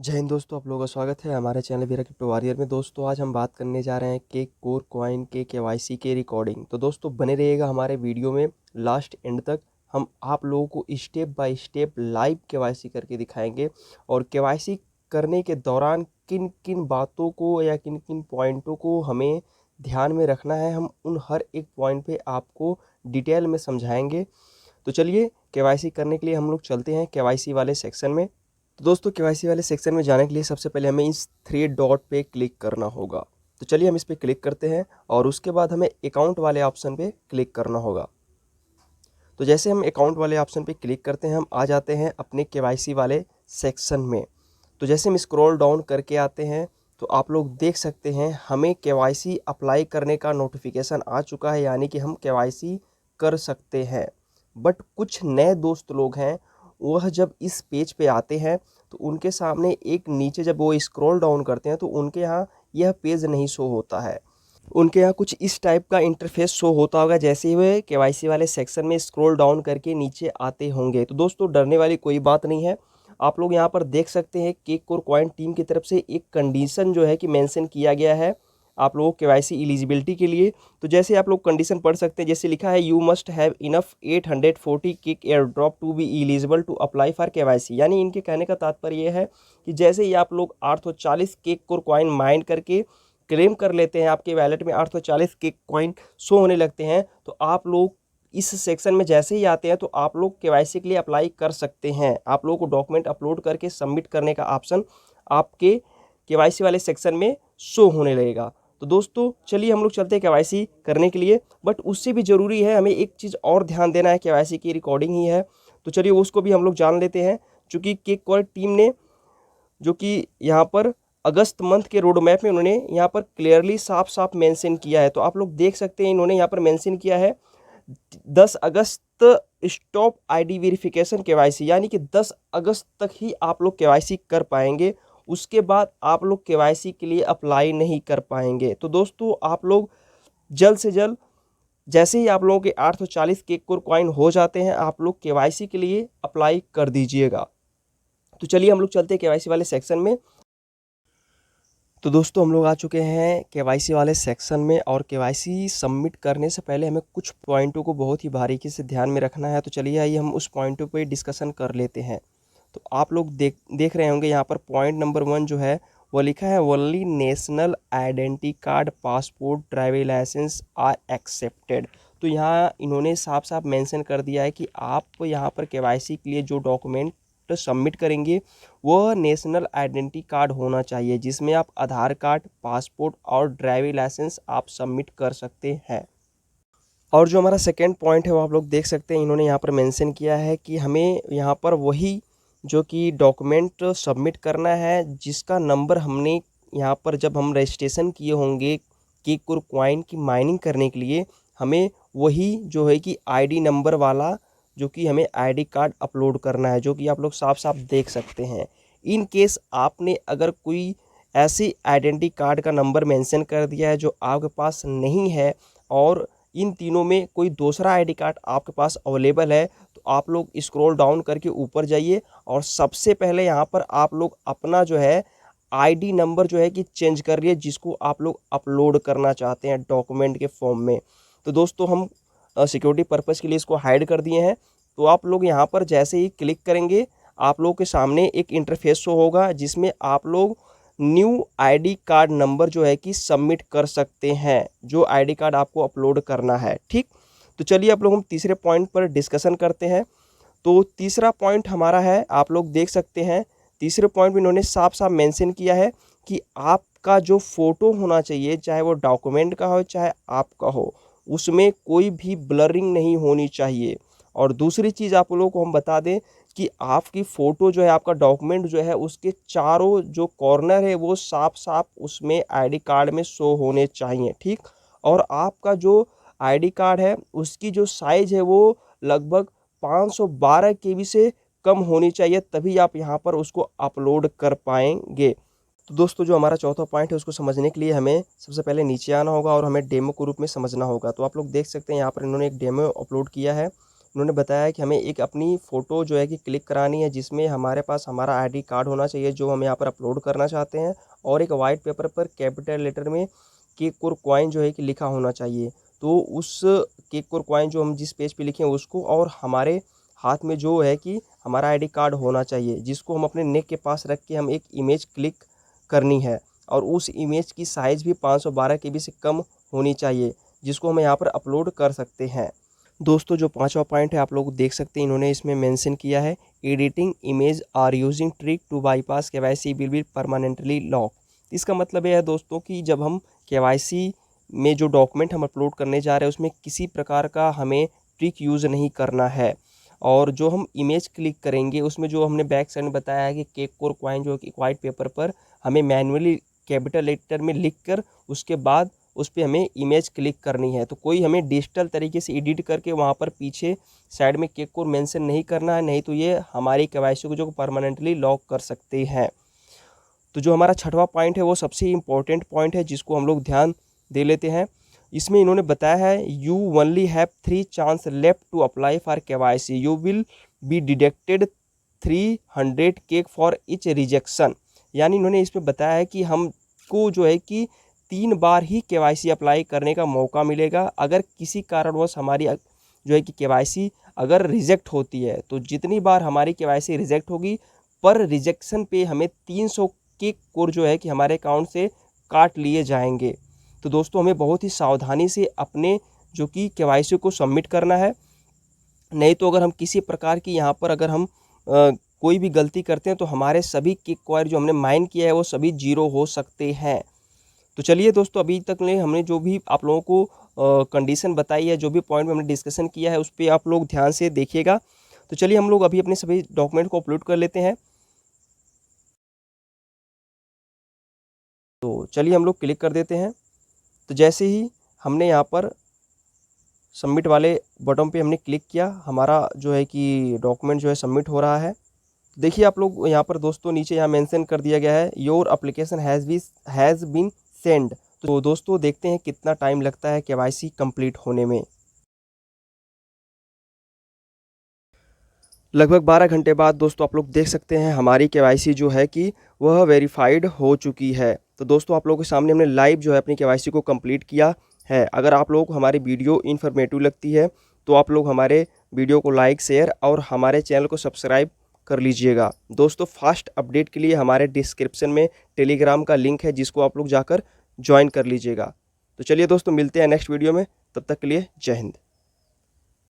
जय हिंद दोस्तों, आप लोगों का स्वागत है हमारे चैनल वीरा क्रिप्टो वॉरियर में। दोस्तों आज हम बात करने जा रहे हैं के कोर कॉइन के केवाईसी के रिकॉर्डिंग। तो दोस्तों बने रहिएगा हमारे वीडियो में लास्ट एंड तक। हम आप लोगों को step by step live KYC करके दिखाएंगे और केवाईसी करने के दौरान किन किन बातों को या किन किन पॉइंटों को हमें ध्यान में रखना है, हम उन हर एक पॉइंट पे आपको डिटेल में समझाएंगे। तो चलिए केवाईसी करने के लिए हम लोग चलते हैं केवाईसी वाले सेक्शन में। तो दोस्तों केवाईसी वाले सेक्शन में जाने के लिए सबसे पहले हमें इस थ्री डॉट पे क्लिक करना होगा। तो चलिए हम इस पे क्लिक करते हैं और उसके बाद हमें अकाउंट वाले ऑप्शन पे क्लिक करना होगा। तो जैसे हम अकाउंट वाले ऑप्शन पे क्लिक करते हैं, हम आ जाते हैं अपने केवाईसी वाले सेक्शन में। तो जैसे हम स्क्रॉल डाउन करके आते हैं तो आप लोग देख सकते हैं हमें केवाईसी अप्लाई करने का नोटिफिकेशन आ चुका है, यानी कि हम केवाईसी कर सकते हैं। बट कुछ नए दोस्त लोग हैं, वह जब इस पेज पे आते हैं तो उनके सामने एक नीचे जब वो स्क्रॉल डाउन करते हैं तो उनके यहाँ यह पेज नहीं शो होता है। उनके यहाँ कुछ इस टाइप का इंटरफेस शो होता होगा जैसे ही वे केवाईसी वाले सेक्शन में स्क्रॉल डाउन करके नीचे आते होंगे। तो दोस्तों डरने वाली कोई बात नहीं है। आप लोग यहाँ पर देख सकते हैं केक कोर कॉइन टीम की तरफ से एक कंडीशन जो है कि मेंशन किया गया है आप लोगों को केवाईसी एलिजिबिलिटी के लिए। तो जैसे आप लोग कंडीशन पढ़ सकते हैं, जैसे लिखा है you must have enough 840 kick air drop to be eligible to apply for KYC. यानी इनके कहने का तात्पर्य यह है कि जैसे ही आप लोग 840 केक कोर कॉइन माइन करके क्लेम कर लेते हैं, आपके वैलेट में 840 के कॉइन शो होने लगते हैं, तो आप लोग इस सेक्शन में जैसे ही आते हैं तो आप लोग केवाईसी के लिए अप्लाई कर सकते हैं। आप लोगों को डॉक्यूमेंट अपलोड करके सबमिट करने का ऑप्शन आपके केवाईसी वाले सेक्शन में शो होने लगेगा। तो दोस्तों चलिए हम लोग चलते हैं केवाईसी करने के लिए। बट उससे भी ज़रूरी है हमें एक चीज़ और ध्यान देना है, केवाईसी की रिकॉर्डिंग ही है। तो चलिए उसको भी हम लोग जान लेते हैं। चूँकि केक कोर टीम ने जो कि यहाँ पर अगस्त मंथ के रोड मैप में उन्होंने यहाँ पर क्लियरली साफ साफ मेंशन किया है। तो आप लोग देख सकते हैं इन्होंने यहाँ पर मेंशन किया है 10 अगस्त स्टॉप आईडी वेरिफिकेशन केवाईसी, यानी कि 10 अगस्त तक ही आप लोग केवाईसी कर पाएंगे। उसके बाद आप लोग केवाईसी के लिए अप्लाई नहीं कर पाएंगे। तो दोस्तों आप लोग जल्द से जल्द जैसे ही आप लोगों के 840 केक कोर कॉइन हो जाते हैं, आप लोग केवाईसी के लिए अप्लाई कर दीजिएगा। तो चलिए हम लोग चलते हैं केवाईसी वाले सेक्शन में। तो दोस्तों हम लोग आ चुके हैं केवाईसी वाले सेक्शन में और केवाईसी सबमिट करने से पहले हमें कुछ पॉइंटों को बहुत ही बारीकी से ध्यान में रखना है। तो चलिए आइए हम उस पॉइंटों पे डिस्कशन कर लेते हैं। तो आप लोग देख रहे होंगे यहाँ पर पॉइंट नंबर 1 जो है वो लिखा है only national identity card, passport, driving licence are accepted. तो यहाँ इन्होंने साफ साफ मेंशन कर दिया है कि आप यहाँ पर केवाईसी के लिए जो डॉक्यूमेंट सबमिट करेंगे वह नेशनल आइडेंटिटी कार्ड होना चाहिए, जिसमें आप आधार कार्ड, पासपोर्ट और ड्राइविंग लाइसेंस आप सबमिट कर सकते हैं। और जो हमारा सेकेंड पॉइंट है वो आप लोग देख सकते हैं, इन्होंने यहाँ पर मेंशन किया है कि हमें यहाँ पर वही जो कि डॉक्यूमेंट सबमिट करना है जिसका नंबर हमने यहाँ पर जब हम रजिस्ट्रेशन किए होंगे केक कोर कॉइन की माइनिंग करने के लिए, हमें वही जो है कि आईडी नंबर वाला जो कि हमें आईडी कार्ड अपलोड करना है, जो कि आप लोग साफ साफ देख सकते हैं। इन केस आपने अगर कोई ऐसी आइडेंटिटी कार्ड का नंबर मेंशन कर दिया है जो आपके पास नहीं है और इन तीनों में कोई दूसरा आईडी कार्ड आपके पास अवेलेबल है, तो आप लोग स्क्रॉल डाउन करके ऊपर जाइए और सबसे पहले यहाँ पर आप लोग अपना जो है आईडी नंबर जो है कि चेंज कर लिए, जिसको आप लोग अपलोड करना चाहते हैं डॉक्यूमेंट के फॉर्म में। तो दोस्तों हम सिक्योरिटी पर्पज़ के लिए इसको हाइड कर दिए हैं। तो आप लोग यहाँ पर जैसे ही क्लिक करेंगे आप लोगों के सामने एक इंटरफेस शो होगा जिसमें आप लोग न्यू आईडी कार्ड नंबर जो है कि सबमिट कर सकते हैं, जो आईडी कार्ड आपको अपलोड करना है। ठीक, तो चलिए आप लोग हम तीसरे पॉइंट पर डिस्कशन करते हैं। तो तीसरा पॉइंट हमारा है, आप लोग देख सकते हैं तीसरे पॉइंट में इन्होंने साफ साफ मेंशन किया है कि आपका जो फ़ोटो होना चाहिए, चाहे वो डॉक्यूमेंट का हो चाहे आपका हो, उसमें कोई भी ब्लरिंग नहीं होनी चाहिए। और दूसरी चीज़ आप लोगों को हम बता दें कि आपकी फ़ोटो जो है, आपका डॉक्यूमेंट जो है, उसके चारों जो कॉर्नर है वो साफ साफ उसमें आईडी कार्ड में शो होने चाहिए। ठीक, और आपका जो आईडी कार्ड है उसकी जो साइज़ है वो लगभग 512 केबी से कम होनी चाहिए, तभी आप यहाँ पर उसको अपलोड कर पाएंगे। तो दोस्तों जो हमारा चौथा पॉइंट है उसको समझने के लिए हमें सबसे पहले नीचे आना होगा और हमें डेमो के रूप में समझना होगा। तो आप लोग देख सकते हैं यहाँ पर इन्होंने एक डेमो अपलोड किया है उन्होंने बताया कि हमें एक अपनी फ़ोटो जो है कि क्लिक करानी है, जिसमें हमारे पास हमारा आईडी कार्ड होना चाहिए जो हम यहाँ पर अपलोड करना चाहते हैं, और एक वाइट पेपर पर कैपिटल लेटर में केक और कॉइन जो है कि लिखा होना चाहिए। तो उस केक और कॉइन जो हम जिस पेज पे लिखे हैं उसको, और हमारे हाथ में जो है कि हमारा आईडी कार्ड होना चाहिए, जिसको हम अपने नेक के पास रख के हम एक इमेज क्लिक करनी है, और उस इमेज की साइज़ भी 512 केबी से कम होनी चाहिए, जिसको हम यहाँ पर अपलोड कर सकते हैं। दोस्तों जो पांचवा पॉइंट है आप लोग देख सकते हैं, इन्होंने इसमें मेंशन किया है, editing image are using trick to bypass KYC will be permanently lock. इसका मतलब यह है दोस्तों कि जब हम केवाईसी में जो डॉक्यूमेंट हम अपलोड करने जा रहे हैं उसमें किसी प्रकार का हमें ट्रिक यूज़ नहीं करना है, और जो हम इमेज क्लिक करेंगे उसमें जो हमने बैक साइड में बताया है कि केक और कॉइन जो कि वाइट पेपर पर हमें मैन्युअली कैपिटल लेटर में लिख कर उसके बाद उस पर हमें इमेज क्लिक करनी है। तो कोई हमें डिजिटल तरीके से एडिट करके वहाँ पर पीछे साइड में केक को मेंशन नहीं करना है, नहीं तो ये हमारी केवाईसी को जो परमानेंटली लॉक कर सकते हैं। तो जो हमारा छठवां पॉइंट है वो सबसे इम्पोर्टेंट पॉइंट है, जिसको हम लोग ध्यान दे लेते हैं। इसमें इन्होंने बताया है, you only have 3 chance left to apply for KYC, you will be deducted 300 cake for each rejection. यानी इन्होंने इसमें बताया है कि हमको जो है कि 3 बार ही केवाईसी अप्लाई करने का मौका मिलेगा। अगर किसी कारणवश हमारी जो है कि केवाईसी अगर रिजेक्ट होती है, तो जितनी बार हमारी केवाईसी रिजेक्ट होगी, पर रिजेक्शन पे हमें 300 के कोर जो है कि हमारे अकाउंट से काट लिए जाएंगे। तो दोस्तों हमें बहुत ही सावधानी से अपने जो कि केवाईसी को सबमिट करना है, नहीं तो अगर हम किसी प्रकार की यहाँ पर अगर हम कोई भी गलती करते हैं तो हमारे सभी किक कॉइन जो हमने माइन किया है वो सभी जीरो हो सकते हैं। तो चलिए दोस्तों, अभी तक ने हमने जो भी आप लोगों को कंडीशन बताई है, जो भी पॉइंट में हमने डिस्कशन किया है, उस पर आप लोग ध्यान से देखिएगा। तो चलिए हम लोग अभी अपने सभी डॉक्यूमेंट को अपलोड कर लेते हैं। तो चलिए हम लोग क्लिक कर देते हैं। तो जैसे ही हमने यहाँ पर सबमिट वाले बटन पे हमने क्लिक किया, हमारा जो है कि डॉक्यूमेंट जो है सबमिट हो रहा है। देखिए आप लोग यहाँ पर दोस्तों नीचे यहाँ मेंशन कर दिया गया है, your application has been send. तो दोस्तों देखते हैं कितना टाइम लगता है केवाईसी कंप्लीट होने में। लगभग 12 घंटे बाद दोस्तों आप लोग देख सकते हैं हमारी केवाईसी जो है कि वह वेरीफाइड हो चुकी है। तो दोस्तों आप लोगों के सामने हमने लाइव जो है अपनी केवाईसी को कंप्लीट किया है। अगर आप लोगों को हमारी वीडियो इन्फॉर्मेटिव लगती है तो आप लोग हमारे वीडियो को लाइक, शेयर और हमारे चैनल को सब्सक्राइब कर लीजिएगा। दोस्तों फास्ट अपडेट के लिए हमारे डिस्क्रिप्शन में टेलीग्राम का लिंक है, जिसको आप लोग जाकर ज्वाइन कर लीजिएगा। तो चलिए दोस्तों मिलते हैं नेक्स्ट वीडियो में, तब तक के लिए जय हिंद।